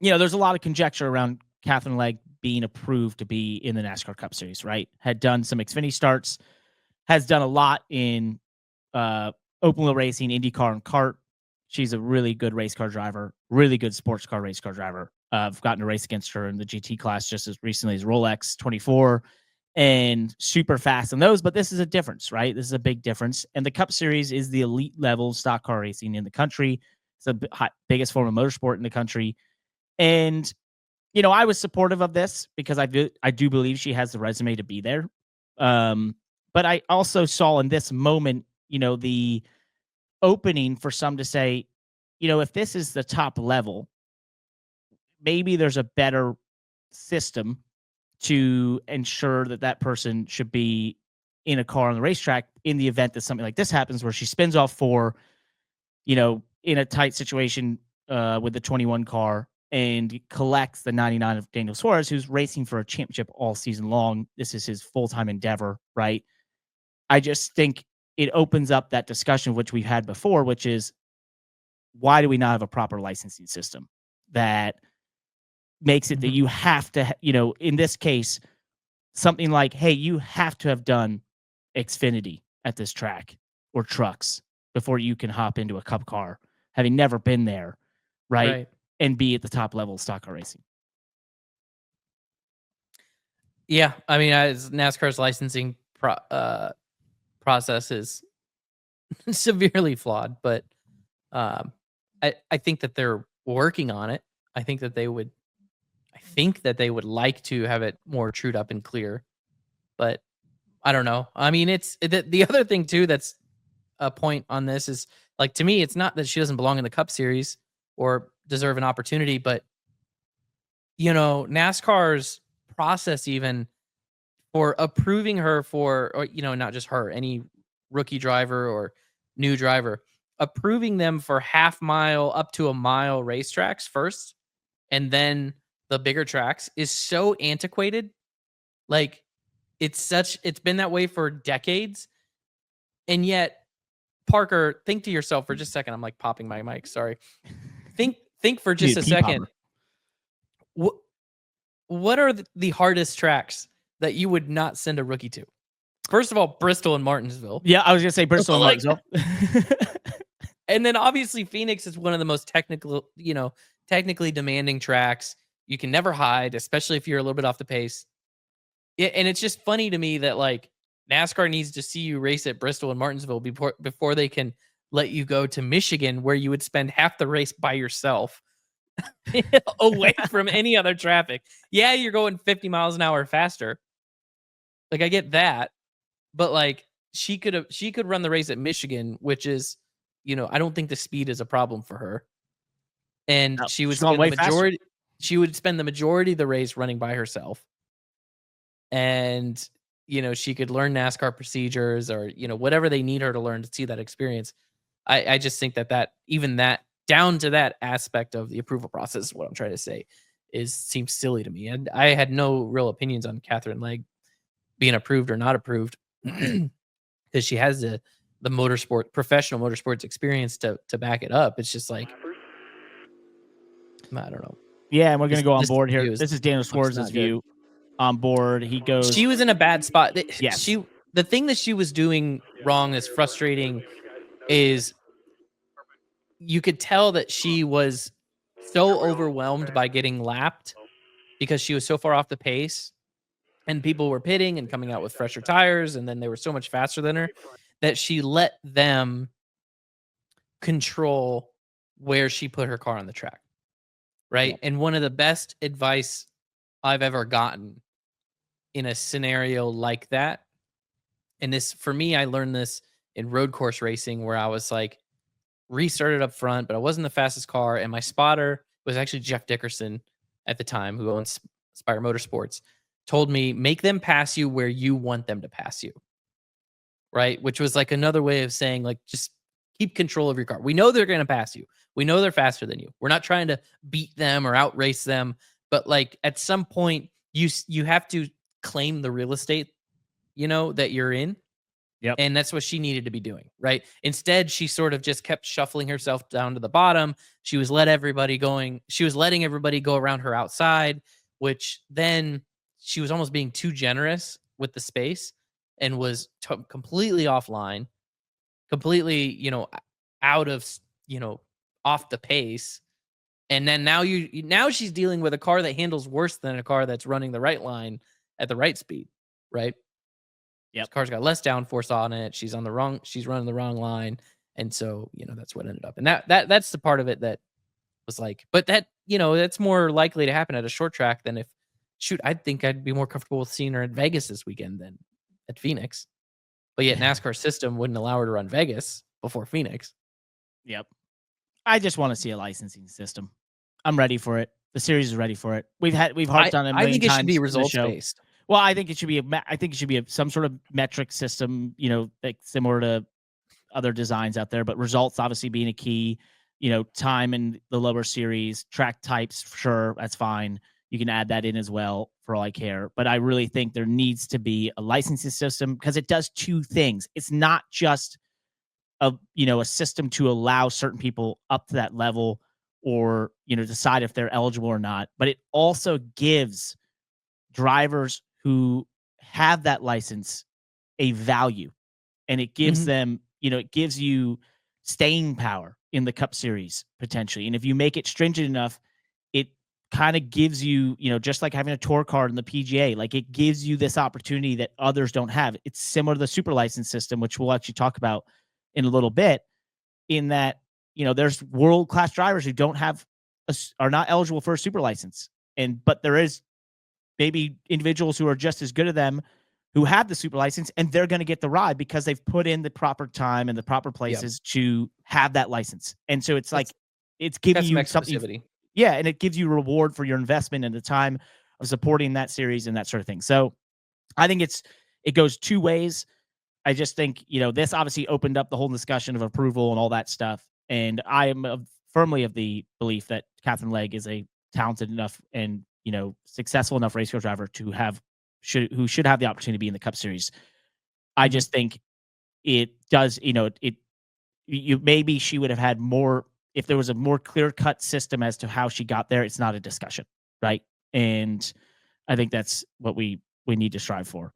there's a lot of conjecture around Catherine Legg being approved to be in the NASCAR Cup Series, right? Had done some Xfinity starts, has done a lot in open wheel racing, IndyCar, and kart. She's a really good race car driver, really good sports car race car driver. I've gotten to race against her in the GT class just as recently as Rolex 24 and super fast in those. But this is a difference, right? This is a big difference. And the Cup Series is the elite level stock car racing in the country. It's the biggest form of motorsport in the country. And, I was supportive of this because I do believe she has the resume to be there. But I also saw in this moment, the opening for some to say, if this is the top level, maybe there's a better system to ensure that person should be in a car on the racetrack in the event that something like this happens where she spins off four, in a tight situation with the 21 car and collects the 99 of Daniel Suarez, who's racing for a championship all season long. This is his full-time endeavor, right? I just think it opens up that discussion, which we've had before, which is why do we not have a proper licensing system that makes it that you have to, in this case, something like, hey, you have to have done Xfinity at this track or trucks before you can hop into a cup car, having never been there, right? And be at the top level of stock car racing. Yeah, I mean, NASCAR's licensing process is severely flawed, but I think that they're working on it. I think that they would like to have it more trued up and clear, but I don't know. I mean, it's the other thing too that's a point on this is, like, to me, it's not that she doesn't belong in the Cup Series or deserve an opportunity, but NASCAR's process even for approving her for, or not just her, any rookie driver or new driver, approving them for half mile up to a mile racetracks first, and then the bigger tracks is so antiquated. Like, it's been that way for decades. And yet, Parker, think to yourself for just a second. I'm like popping my mic. Sorry. Think for just a second. What are the hardest tracks that you would not send a rookie to? First of all, Bristol and Martinsville. Yeah, I was gonna say Bristol and Martinsville. And then obviously Phoenix is one of the most technically demanding tracks. You can never hide, especially if you're a little bit off the pace. And it's just funny to me that, like, NASCAR needs to see you race at Bristol and Martinsville before they can let you go to Michigan, where you would spend half the race by yourself away from any other traffic. Yeah, you're going 50 miles an hour faster. Like, I get that. But, like, she could run the race at Michigan, which is, I don't think the speed is a problem for her. And she would spend the majority of the race running by herself. And, she could learn NASCAR procedures or, whatever they need her to learn to see that experience. I just think that even that down to that aspect of the approval process is what I'm trying to say seems silly to me. And I had no real opinions on Catherine Legg being approved or not approved because she has the professional motorsports experience to back it up. It's just like, I don't know. Yeah, and we're going to go on board here. This is Daniel Suarez's view on board. He goes, she was in a bad spot. Yes. The thing that she was doing wrong that's frustrating is you could tell that she was so overwhelmed by getting lapped because she was so far off the pace and people were pitting and coming out with fresher tires, and then they were so much faster than her that she let them control where she put her car on the track. Right. Yeah. And one of the best advice I've ever gotten in a scenario like that, and this, for me, I learned this in road course racing, where I was like, restarted up front, but I wasn't the fastest car. And my spotter was actually Jeff Dickerson at the time, who owns Spire Motorsports, told me, make them pass you where you want them to pass you. Right. Which was like another way of saying, like, just keep control of your car. We know they're going to pass you. We know they're faster than you. We're not trying to beat them or outrace them. But, like, at some point, you have to claim the real estate, that you're in. Yep. And that's what she needed to be doing, right? Instead, she sort of just kept shuffling herself down to the bottom. She was letting everybody go around her outside, which then she was almost being too generous with the space and was completely offline, completely, out of, off the pace. And then now she's dealing with a car that handles worse than a car that's running the right line at the right speed, right? This Yep. car's got less downforce on it. She's running the wrong line. And so, that's what ended up. And that's the part of it that was like, but that's more likely to happen at a short track than I think I'd be more comfortable with seeing her at Vegas this weekend than at Phoenix. But yet NASCAR system wouldn't allow her to run Vegas before Phoenix. Yep. I just want to see a licensing system. I'm ready for it. The series is ready for it. We've harped on it a million think it times should be in the results show. based. Well, I think it should be some sort of metric system, like similar to other designs out there, but results obviously being a key, time in the lower series, track types, sure, that's fine. You can add that in as well for all I care. But I really think there needs to be a licensing system because it does two things. It's not just a system to allow certain people up to that level or, decide if they're eligible or not, but it also gives drivers who have that license a value, and it gives them, it gives you staying power in the Cup Series potentially. And if you make it stringent enough, it kind of gives you, just like having a tour card in the PGA, like it gives you this opportunity that others don't have. It's similar to the super license system, which we'll actually talk about in a little bit, in that, there's world-class drivers who are not eligible for a super license. But there is maybe individuals who are just as good as them who have the super license, and they're going to get the ride because they've put in the proper time and the proper places to have that license. And so it's like, it's giving you something. Yeah. And it gives you reward for your investment and the time of supporting that series and that sort of thing. So I think it goes two ways. I just think, this obviously opened up the whole discussion of approval and all that stuff. And I am firmly of the belief that Catherine Legge is a talented enough and, successful enough race car driver who should have the opportunity to be in the Cup Series. I just think it does, maybe she would have had more if there was a more clear-cut system as to how she got there. It's not a discussion, right? And I think that's what we need to strive for.